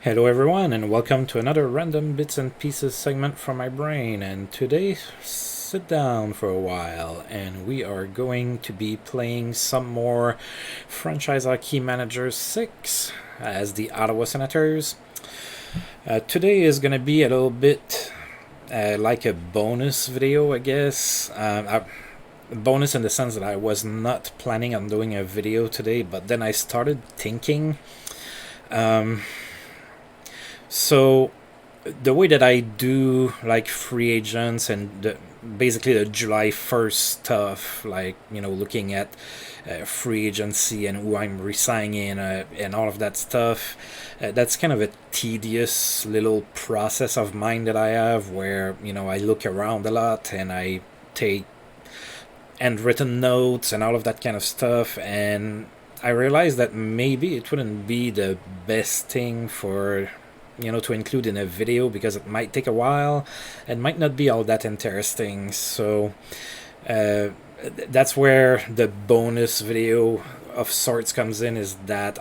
Hello everyone and welcome to another random bits and pieces segment from my brain, and today sit down for a while and we are going to be playing some more Franchise Hockey Manager 6 as the Ottawa Senators. Today is going to be a little bit like a bonus video, I guess. Bonus in the sense that I was not planning on doing a video today, but then I started thinking. So the way that I do like free agents and basically the July 1st stuff, like, looking at free agency and who I'm re-signing and all of that stuff, that's kind of a tedious little process of mine that I have where, I look around a lot and I take handwritten notes and all of that kind of stuff, and I realized that maybe it wouldn't be the best thing for to include in a video because it might take a while and might not be all that interesting. So that's where the bonus video of sorts comes in, is that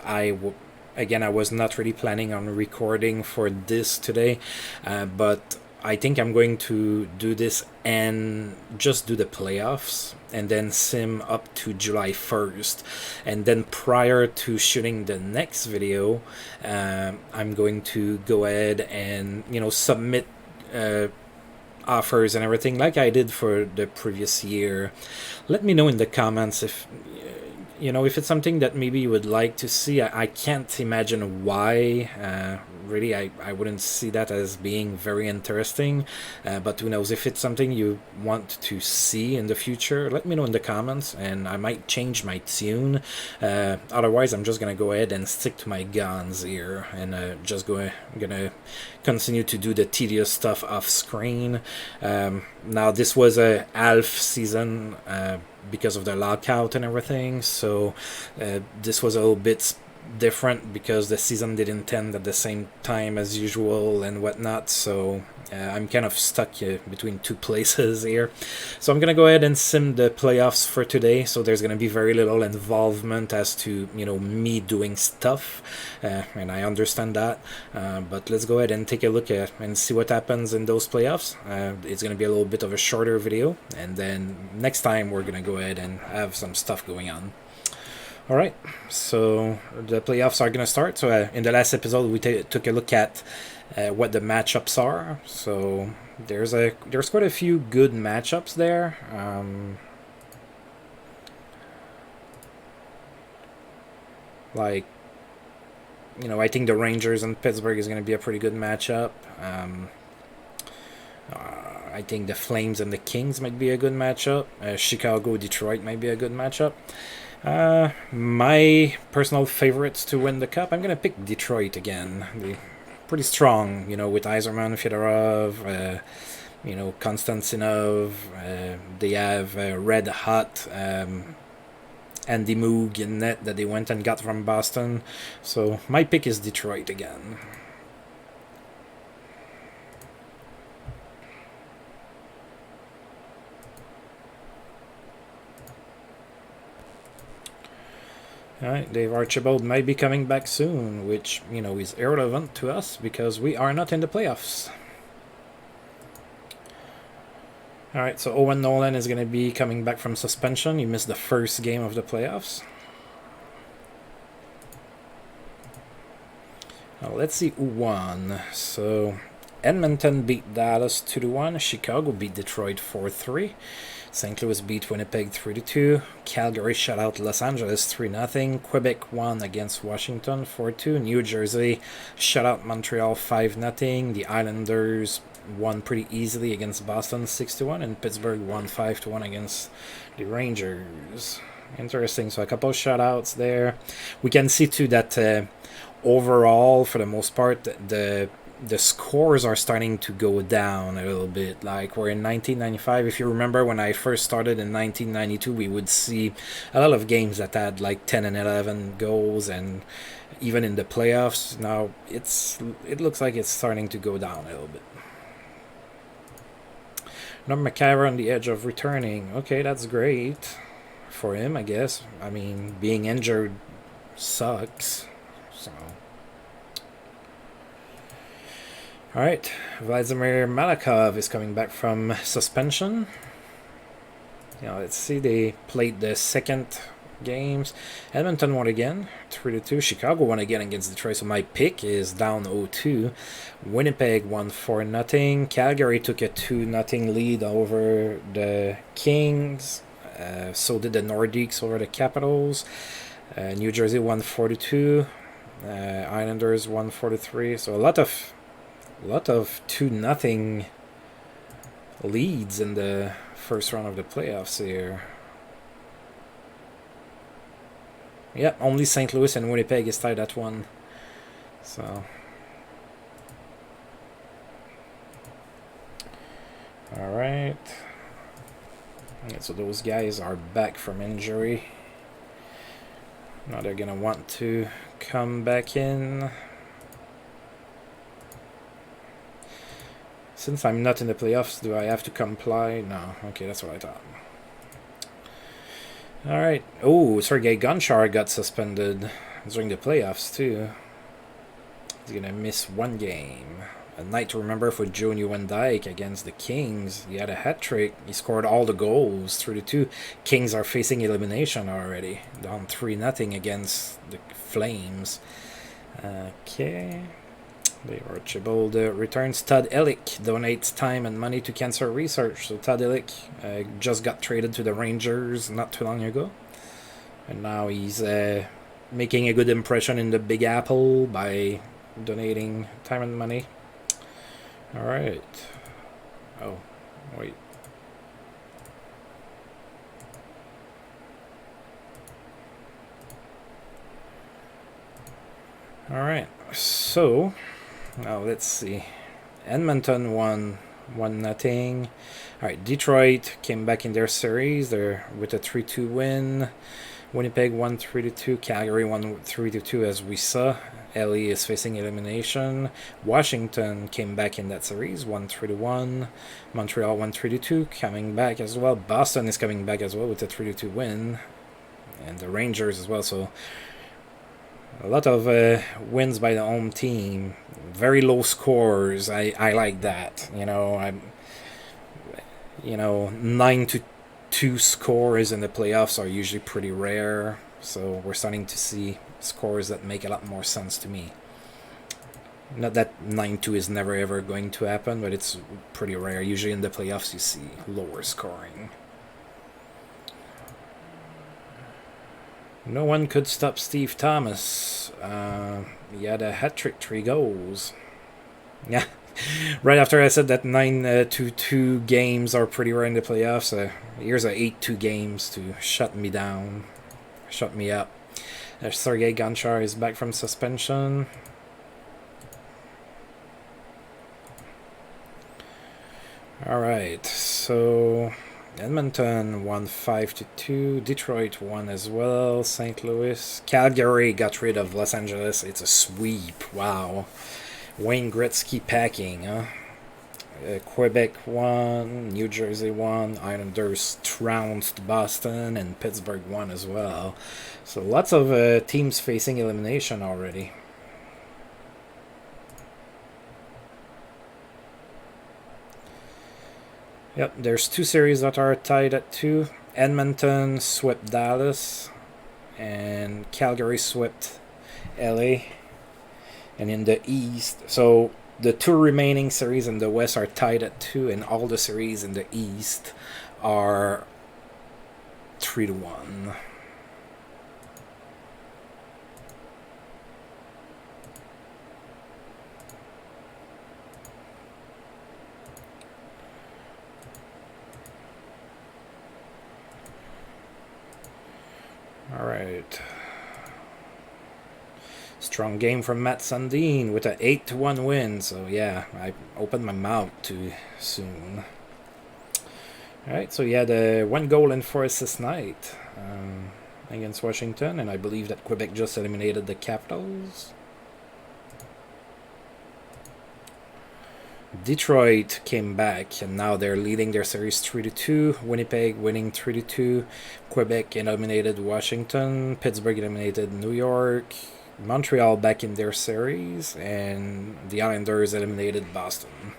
again, I was not really planning on recording for this today, but I think I'm going to do this and just do the playoffs and then sim up to July 1st. And then prior to shooting the next video, I'm going to go ahead and, submit offers and everything like I did for the previous year. Let me know in the comments if if it's something that maybe you would like to see. I can't imagine why. Really, I wouldn't see that as being very interesting. But who knows, if it's something you want to see in the future, let me know in the comments and I might change my tune. Otherwise, I'm just going to go ahead and stick to my guns here and just gonna continue to do the tedious stuff off screen. Now, this was a half season because of the lockout and everything, so this was a little bit different because the season didn't end at the same time as usual and whatnot, so I'm kind of stuck between two places here. So I'm gonna go ahead and sim the playoffs for today, so there's gonna be very little involvement as to me doing stuff, and I understand that, but let's go ahead and take a look at and see what happens in those playoffs. It's gonna be a little bit of a shorter video, and then next time we're gonna go ahead and have some stuff going on. Alright, so the playoffs are going to start. So in the last episode, we took a look at what the matchups are. So there's quite a few good matchups there. I think the Rangers and Pittsburgh is going to be a pretty good matchup. I think the Flames and the Kings might be a good matchup. Chicago, Detroit might be a good matchup. My personal favorites to win the cup, I'm going to pick Detroit again. They're pretty strong, with Yzerman, Fedorov, Konstantinov. They have Red Hot Andy Moog in net that they went and got from Boston. So my pick is Detroit again. Alright, Dave Archibald might be coming back soon, which, is irrelevant to us because we are not in the playoffs. Alright, so Owen Nolan is going to be coming back from suspension. He missed the first game of the playoffs. Now, let's see who won. So Edmonton beat Dallas 2-1. Chicago beat Detroit 4-3. St. Louis beat Winnipeg 3-2. Calgary shut out Los Angeles 3-0. Quebec won against Washington 4-2. New Jersey shut out Montreal 5-0. The Islanders won pretty easily against Boston 6-1. And Pittsburgh won 5-1 against the Rangers. Interesting. So a couple of shutouts there. We can see too that overall, for the most part, the scores are starting to go down a little bit. Like, we're in 1995. If you remember, when I first started in 1992, we would see a lot of games that had like 10 and 11 goals, and even in the playoffs now it looks like it's starting to go down a little bit. Norm McIver on the edge of returning. Okay, that's great for him, I guess. I mean, being injured sucks, so All right, Vladimir Malakov is coming back from suspension. Let's see. They played the second games. Edmonton won again, 3-2. Chicago won again against Detroit. So my pick is down 0-2. Winnipeg won 4-0. Calgary took a 2-0 lead over the Kings. So did the Nordiques over the Capitals. New Jersey won 4-2. Islanders won 4-3. So a lot of 2-0 leads in the first round of the playoffs here. Yeah, only St. Louis and Winnipeg is tied at 1. So, all right. Yeah, so those guys are back from injury. Now they're gonna want to come back in. Since I'm not in the playoffs, do I have to comply? No. Okay, that's what I thought. All right. Oh, Sergei Gonchar got suspended during the playoffs too. He's gonna miss 1 game. A night to remember for Joe Nieuwendyk against the Kings. He had a hat trick. He scored all the goals, 3-2. Kings are facing elimination already, down 3-0 against the Flames. Okay. The Archibald returns. Todd Ellick donates time and money to cancer research. So Todd Ellick just got traded to the Rangers not too long ago. And now he's making a good impression in the Big Apple by donating time and money. All right. Oh, wait. All right. So... now let's see. Edmonton won 1-0. Alright, Detroit came back in their series. They're with a 3-2 win. Winnipeg won 3-2. Calgary won 3-2 as we saw. LA is facing elimination. Washington came back in that series, won 3-1. Montreal won 3-2, coming back as well. Boston is coming back as well with a 3-2 win. And the Rangers as well, so a lot of wins by the home team. Very low scores. I like that. 9-2 scores in the playoffs are usually pretty rare. So we're starting to see scores that make a lot more sense to me. Not that 9-2 is never ever going to happen, but it's pretty rare. Usually in the playoffs you see lower scoring. No one could stop Steve Thomas. He had a hat-trick, 3 goals. Yeah, right after I said that 9-2 games are pretty rare in the playoffs, here's a 8-2 games to shut me down, shut me up. Sergei Gonchar is back from suspension. All right, so Edmonton won 5-2. Detroit won as well. St. Louis. Calgary got rid of Los Angeles. It's a sweep. Wow. Wayne Gretzky packing, huh? Quebec won. New Jersey won. Islanders trounced Boston. And Pittsburgh won as well. So lots of teams facing elimination already. Yep, there's 2 series that are tied at 2. Edmonton swept Dallas, and Calgary swept LA. And in the East, so the 2 remaining series in the West are tied at 2, and all the series in the East are 3-1. All right. Strong game from Matt Sundin with an 8-1 win. So yeah, I opened my mouth too soon. All right, so he had a 1 goal and 4 assists night against Washington, and I believe that Quebec just eliminated the Capitals. Detroit came back, and now they're leading their series 3-2. Winnipeg winning 3-2. Quebec eliminated Washington. Pittsburgh eliminated New York. Montreal back in their series, and the Islanders eliminated Boston.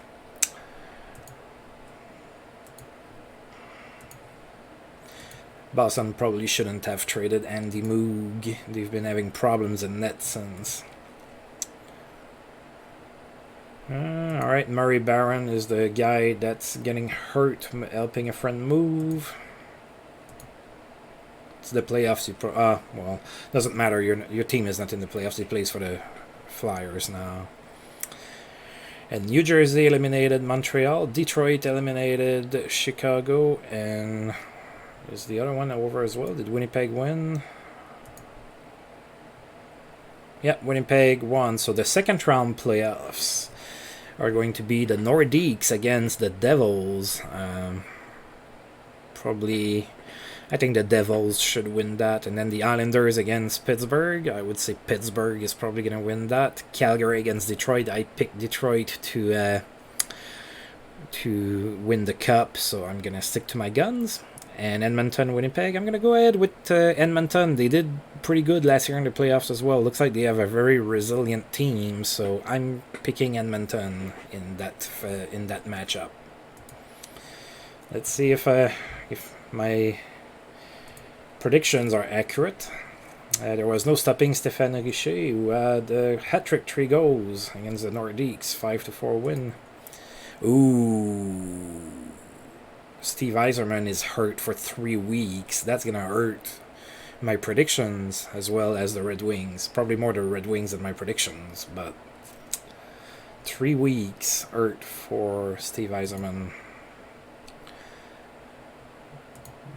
Boston probably shouldn't have traded Andy Moog. They've been having problems in net since. Alright, Murray Barron is the guy that's getting hurt, helping a friend move. It's the playoffs. Well, doesn't matter. Your team is not in the playoffs. He plays for the Flyers now. And New Jersey eliminated Montreal. Detroit eliminated Chicago. And is the other one over as well? Did Winnipeg win? Yeah, Winnipeg won. So the second round playoffs are going to be the Nordiques against the Devils. Probably, I think the Devils should win that. And then the Islanders against Pittsburgh. I would say Pittsburgh is probably going to win that. Calgary against Detroit. I picked Detroit to win the cup, so I'm going to stick to my guns. And Edmonton, Winnipeg, I'm going to go ahead with Edmonton. They did pretty good last year in the playoffs as well. Looks like they have a very resilient team, so I'm picking Edmonton in that matchup. Let's see if my predictions are accurate. There was no stopping Stéphane Richer, who had a hat-trick, 3 goals against the Nordiques, 5-4 win. Ooh. Steve Yzerman is hurt for 3 weeks. That's going to hurt my predictions as well as the Red Wings. Probably more the Red Wings than my predictions, but 3 weeks hurt for Steve Yzerman.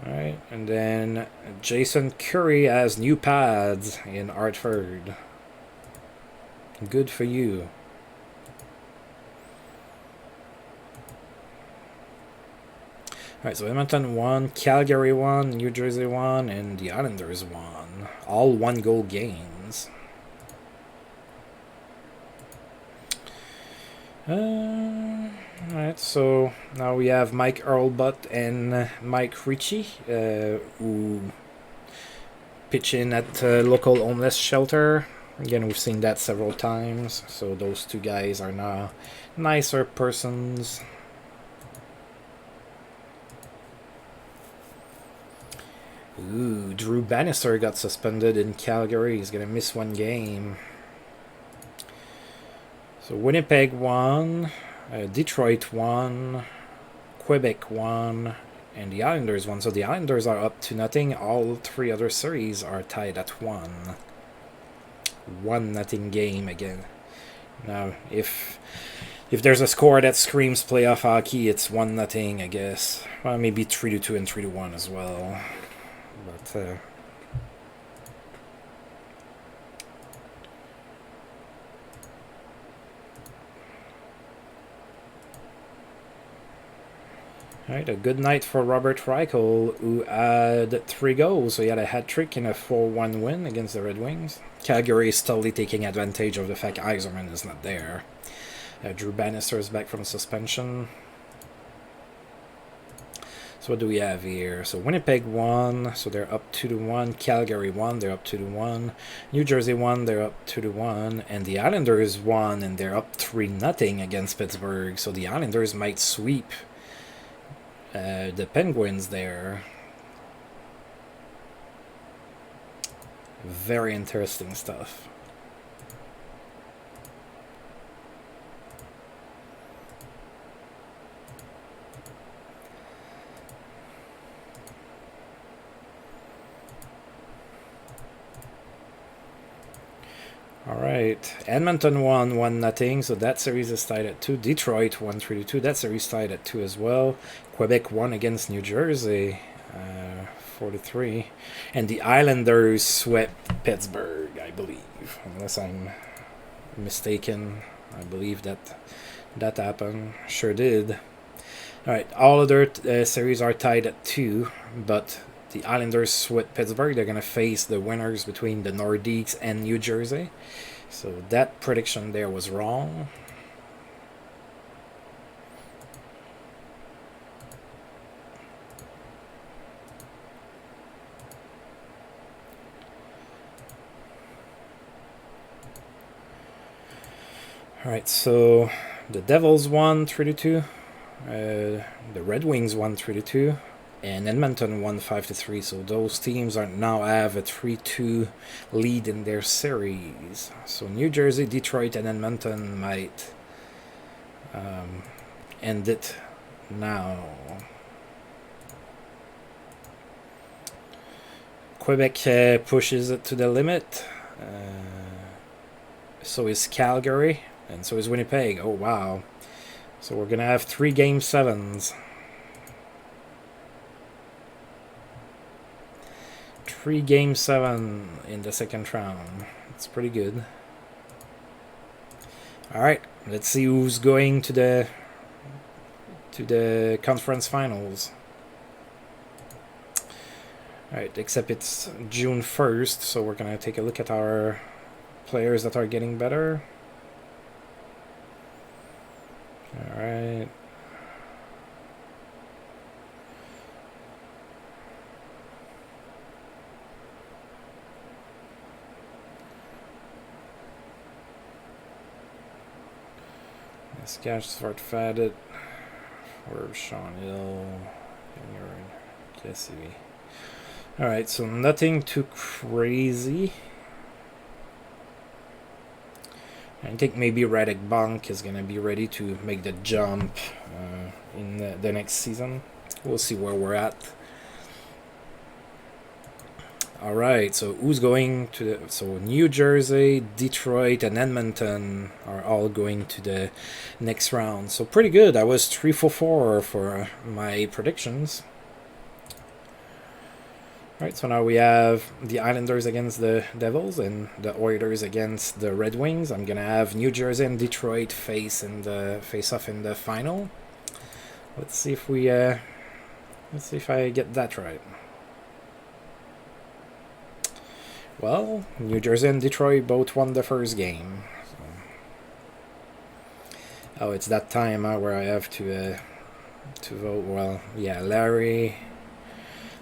Alright, and then Jason Curry has new pads in Hartford. Good for you. Alright, so Edmonton won, Calgary won, New Jersey won, and the Islanders won. All 1-goal games. Alright, so now we have Mike Earlbutt and Mike Ritchie, who pitch in at a local homeless shelter. Again, we've seen that several times, so those 2 guys are now nicer persons. Ooh, Drew Bannister got suspended in Calgary. He's going to miss 1 game. So Winnipeg won, Detroit won, Quebec won, and the Islanders won. So the Islanders are up to nothing. All 3 other series are tied at 1. 1-0 game again. Now, if there's a score that screams playoff hockey, it's 1-0, I guess. Well, maybe 3-2 and 3-1 as well. But alright, a good night for Robert Reichel, who had 3 goals. So he had a hat-trick in a 4-1 win against the Red Wings. Calgary is totally taking advantage of the fact Yzerman is not there. Drew Bannister is back from suspension. So what do we have here? So Winnipeg won, so they're up 2-1. Calgary won, they're up 2-1. New Jersey won, they're up 2-1. And the Islanders won, and they're up 3-0 against Pittsburgh. So the Islanders might sweep the Penguins there. Very interesting stuff. Alright, Edmonton won 1-0, so that series is tied at 2. Detroit won 3-2, that series tied at 2 as well. Quebec won against New Jersey, 4-3. And the Islanders swept Pittsburgh, I believe. Unless I'm mistaken, I believe that happened. Sure did. Alright, all other series are tied at 2, but the Islanders swept Pittsburgh. They're going to face the winners between the Nordiques and New Jersey. So that prediction there was wrong. Alright, so the Devils won 3-2. The Red Wings won 3-2. And Edmonton won 5-3. So those teams are now have a 3-2 lead in their series. So New Jersey, Detroit, and Edmonton might end it now. Quebec pushes it to the limit. So is Calgary, and so is Winnipeg. Oh wow! So we're gonna have 3 Game 7s. 3 Game 7 in the second round. It's pretty good. All right, let's see who's going to the conference finals. All right, except it's June 1st, so we're gonna take a look at our players that are getting better. All right. Sketch start faded for Sean Hill. Jesse. Alright, so nothing too crazy. I think maybe Radek Bank is gonna be ready to make the jump in the next season. We'll see where we're at. Alright, so who's going to the... So New Jersey, Detroit, and Edmonton are all going to the next round. So pretty good. I was 3-4 for my predictions. Alright, so now we have the Islanders against the Devils and the Oilers against the Red Wings. I'm gonna have New Jersey and Detroit face off in the final. Let's see if we let's see if I get that right. Well, New Jersey and Detroit both won the first game. So. Oh, it's that time where I have to vote. Well, yeah, Larry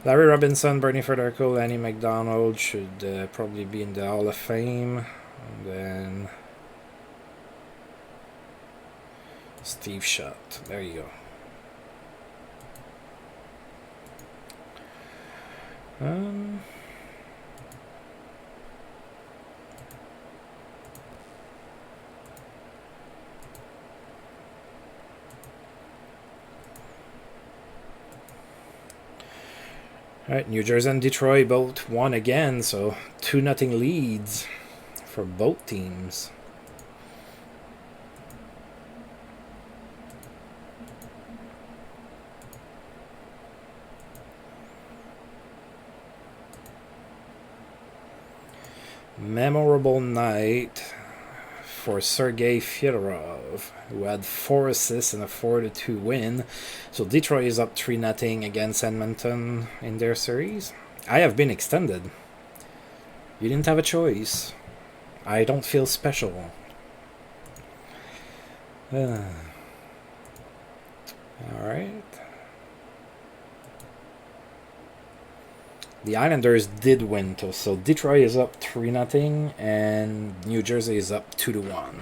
Robinson, Bernie Federico, Lanny McDonald should probably be in the Hall of Fame. And then Steve Shutt. There you go. Alright, New Jersey and Detroit both won again, so 2-0 leads for both teams. Memorable night for Sergei Fyodorov, who had 4 assists and a 4-2 win. So Detroit is up 3-0 against Edmonton in their series. I have been extended. You didn't have a choice. I don't feel special. Alright. The Islanders did win, though, so Detroit is up 3-0, and New Jersey is up 2-1.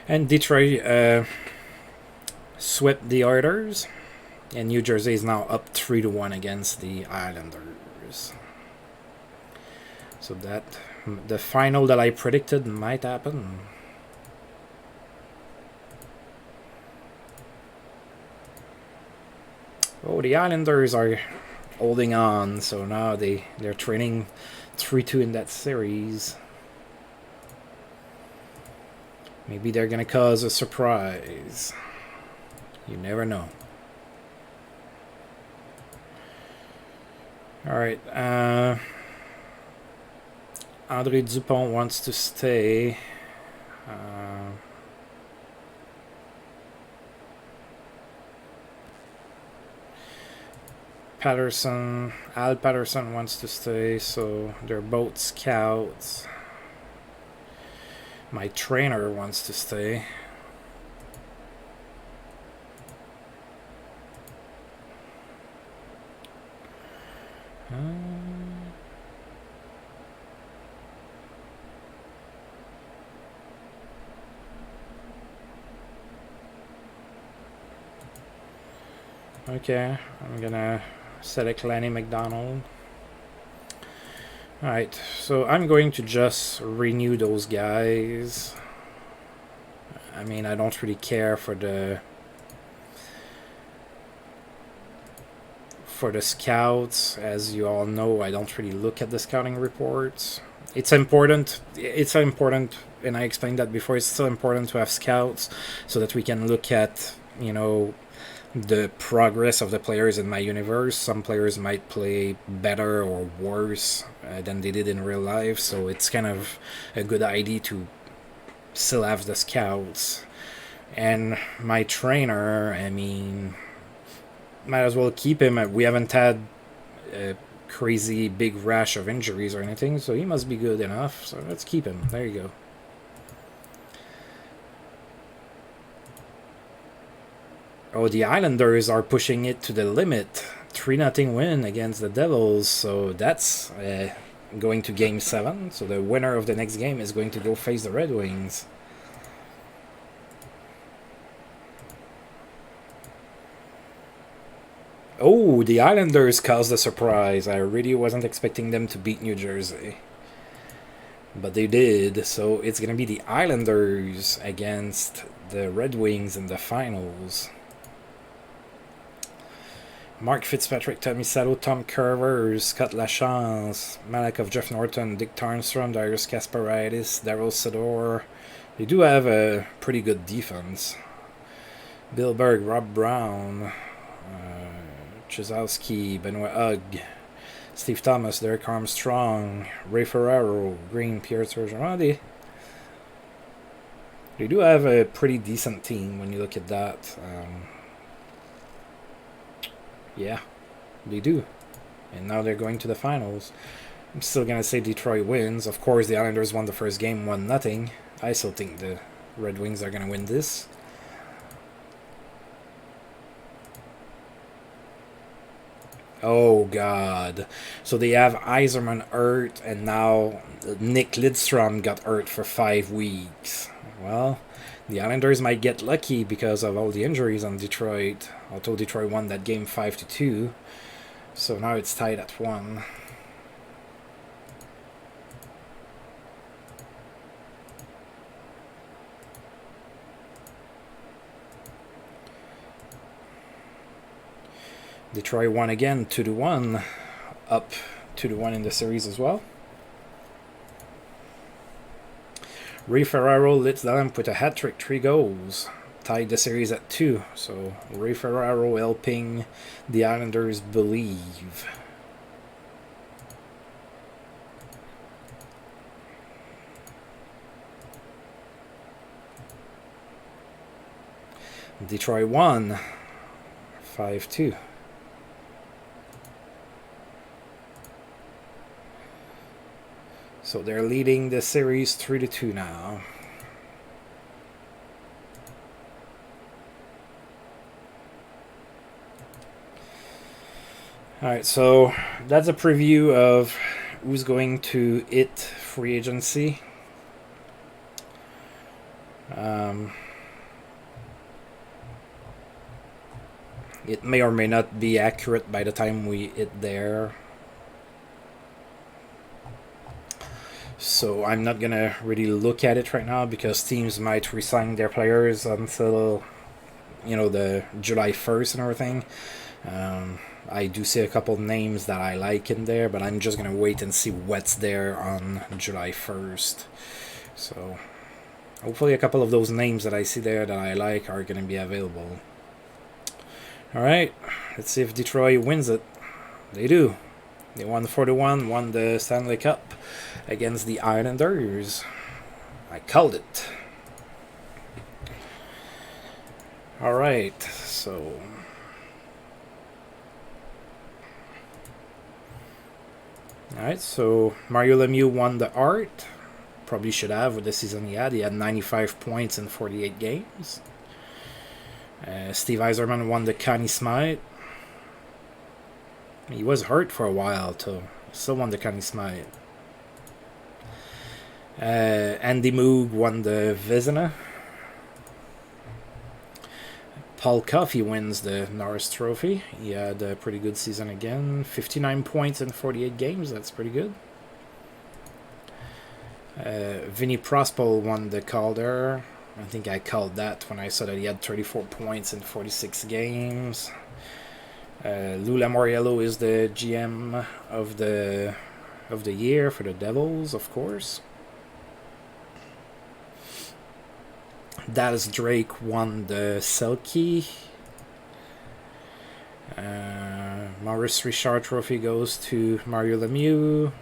And Detroit swept the Oilers, and New Jersey is now up 3-1 against the Islanders. So that the final that I predicted might happen. Oh, the Islanders are holding on, so now they're trailing 3-2 in that series. Maybe they're gonna cause a surprise. You never know. Alright, Andre Dupont wants to stay. Al Patterson wants to stay, so they're both scouts. My trainer wants to stay. Okay, I'm gonna select Lanny McDonald. Alright, so I'm going to just renew those guys. I mean, I don't really care for the scouts. As you all know, I don't really look at the scouting reports. It's important, and I explained that before, it's still important to have scouts so that we can look at, you know, the progress of the players in my universe. Some players might play better or worse than they did in real life, so it's kind of a good idea to still have the scouts. And my trainer, I mean, might as well keep him. We haven't had a crazy big rash of injuries or anything, so he must be good enough, so let's keep him. There you go. Oh, the Islanders are pushing it to the limit. 3-0 win against the Devils, so that's going to Game 7. So the winner of the next game is going to go face the Red Wings. Oh, the Islanders caused a surprise. I really wasn't expecting them to beat New Jersey. But they did, so it's going to be the Islanders against the Red Wings in the finals. Mark Fitzpatrick, Tommy Sato, Tom Carver, Scott Lachance, Malakoff, Jeff Norton, Dick Tarnstrom, Darius Kasparidis, Daryl Sador. They do have a pretty good defense. Bill Berg, Rob Brown, Chizowski, Benoit Hugg, Steve Thomas, Derek Armstrong, Ray Ferraro, Green, Pierre Turgeon. They do have a pretty decent team when you look at that. Yeah, they do. And now they're going to the finals. I'm still going to say Detroit wins. Of course, the Islanders won the first game 1-0. I still think the Red Wings are going to win this. Oh, God. So they have Yzerman hurt, and now Nick Lidstrom got hurt for 5 weeks. Well, the Islanders might get lucky because of all the injuries on Detroit. Although Detroit won that game 5-2. So now it's tied at 1. Detroit won again 2-1. Up 2-1 in the series as well. Ray Ferraro lit them with a hat-trick, 3 goals. Tied the series at 2. So Ray Ferraro helping the Islanders believe. Detroit won 5-2. So they're leading the series 3-2 now. Alright, so that's a preview of who's going to hit free agency. It may or may not be accurate by the time we hit there. So I'm not gonna really look at it right now because teams might resign their players until, you know, the July 1st and everything. I do see a couple names that I like in there, but I'm just gonna wait and see what's there on July 1st. So hopefully a couple of those names that I see there that I like are gonna be available. Alright, let's see if Detroit wins it. They do. They won 4-1, won the Stanley Cup against the Islanders. I called it. Alright, so... Alright, so Mario Lemieux won the Hart. Probably should have with the season he had. He had 95 points in 48 games. Steve Yzerman won the Connie Smythe. He was hurt for a while too. Still won the Connie Smythe. Andy Moog won the Vizina. Paul Coffey wins the Norris Trophy. He had a pretty good season again. 59 points in 48 games. That's pretty good. Vinny Prospel won the Calder. I think I called that when I saw that he had 34 points in 46 games. Lou Lamoriello is the GM of the year for the Devils, of course. Dallas Drake won the Selkie. Maurice Richard Trophy goes to Mario Lemieux.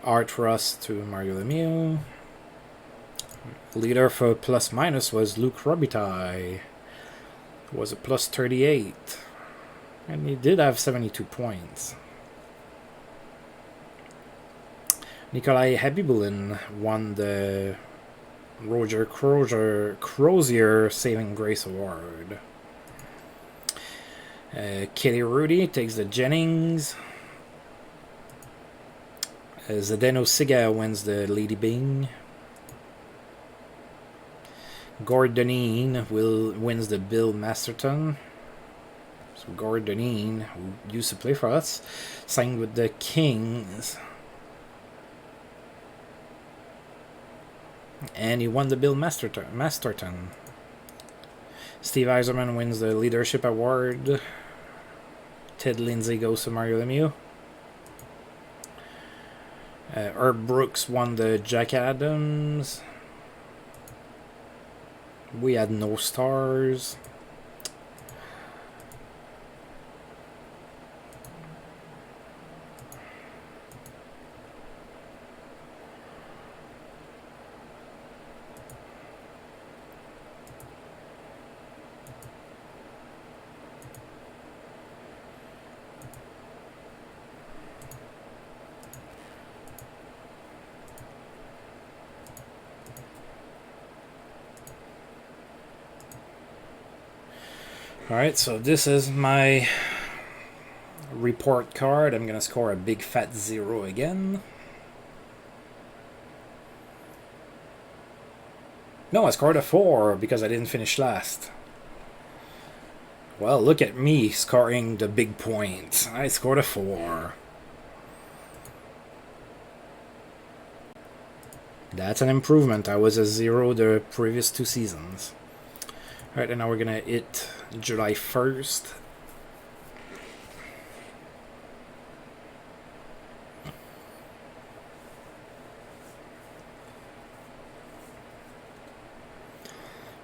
Art Ross to Mario Lemieux. Leader for plus minus was Luc Robitaille. Was a plus 38. And he did have 72 points. Nikolai Habibulin won the Roger Crozier Saving Grace Award. Kelly Rudy takes the Jennings. Zdeno Siga wins the Lady Bing. Gordonine wins the Bill Masterton. So Gordonine, who used to play for us, signed with the Kings. And he won the Bill Masterton. Steve Yzerman wins the Leadership Award. Ted Lindsay goes to Mario Lemieux. Herb Brooks won the Jack Adams. We had no stars. Alright, so this is my report card. I'm going to score a big fat 0 again. No, I scored a 4 because I didn't finish last. Well, look at me scoring the big points. I scored a 4. That's an improvement. I was a 0 the previous 2 seasons. Alright, and now we're going to hit July 1st.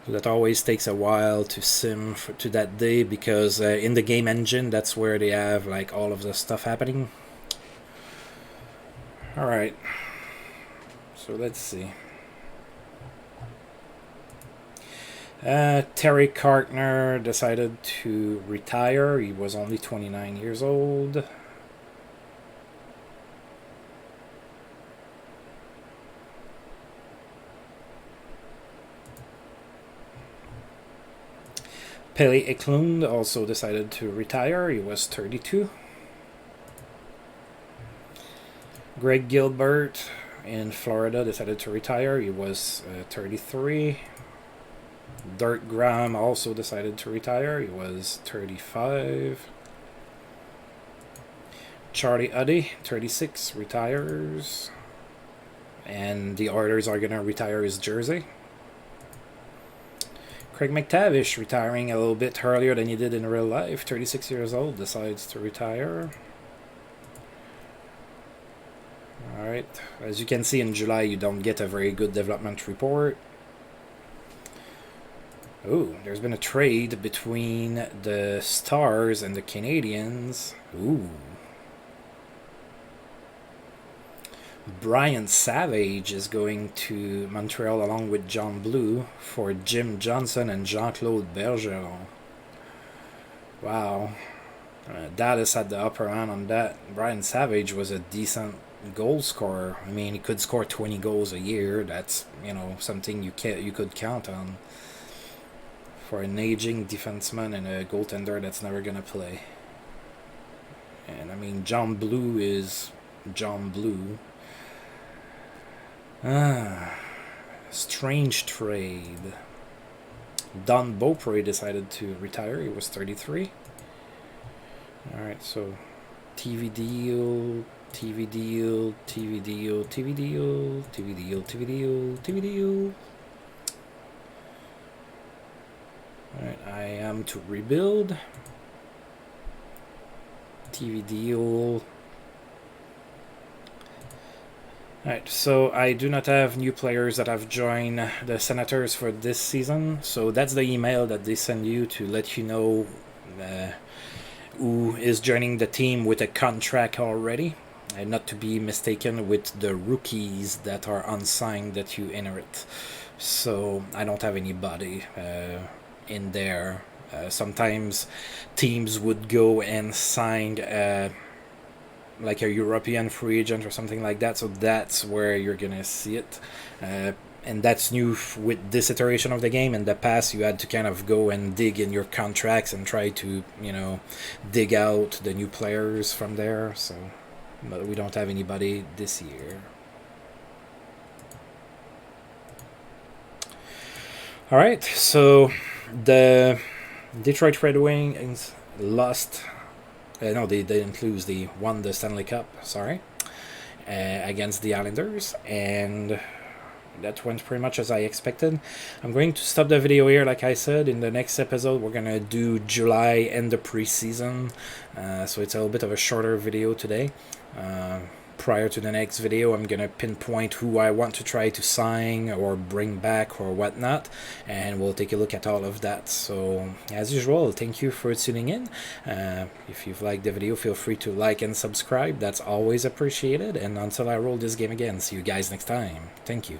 So that always takes a while to sim to that day because in the game engine, that's where they have like all of the stuff happening. Alright, so let's see. Terry Cartner decided to retire. He was only 29 years old. Pele Eklund also decided to retire. He was 32. Greg Gilbert in Florida decided to retire. He was 33. Dirk Graham also decided to retire. He was 35. Charlie Uddy, 36, retires. And the Oilers are going to retire his jersey. Craig McTavish retiring a little bit earlier than he did in real life. 36 years old, decides to retire. Alright, as you can see in July, you don't get a very good development report. Oh, there's been a trade between the Stars and the Canadiens. Ooh. Brian Savage is going to Montreal along with John Blue for Jim Johnson and Jean-Claude Bergeron. Wow. Dallas had the upper hand on that. Brian Savage was a decent goal scorer. I mean, he could score 20 goals a year. That's, you know, something you could count on. For an aging defenseman and a goaltender that's never going to play. And I mean, John Blue is John Blue. Strange trade. Don Beaupre decided to retire. He was 33. Alright, so TV deal, TV deal, TV deal, TV deal, TV deal, TV deal, TV deal. Alright, I am to rebuild. TV deal. Alright, so I do not have new players that have joined the Senators for this season, so that's the email that they send you to let you know who is joining the team with a contract already, and not to be mistaken with the rookies that are unsigned that you inherit. So I don't have anybody in there. Sometimes teams would go and sign like a European free agent or something like that, so that's where you're gonna see it. And that's new with this iteration of the game. In the past, you had to kind of go and dig in your contracts and try to, dig out the new players from there. So, but we don't have anybody this year. All right, so the Detroit Red Wings lost. No, they didn't lose. They won the Stanley Cup. Sorry, against the Islanders, and that went pretty much as I expected. I'm going to stop the video here. Like I said, in the next episode, we're gonna do July and the preseason. So it's a little bit of a shorter video today. Prior to the next video, I'm gonna pinpoint who I want to try to sign or bring back or whatnot, and we'll take a look at all of that. So as usual, thank you for tuning in. If you've liked the video, feel free to like and subscribe. That's always appreciated. And until I roll this game again, see you guys next time. Thank you.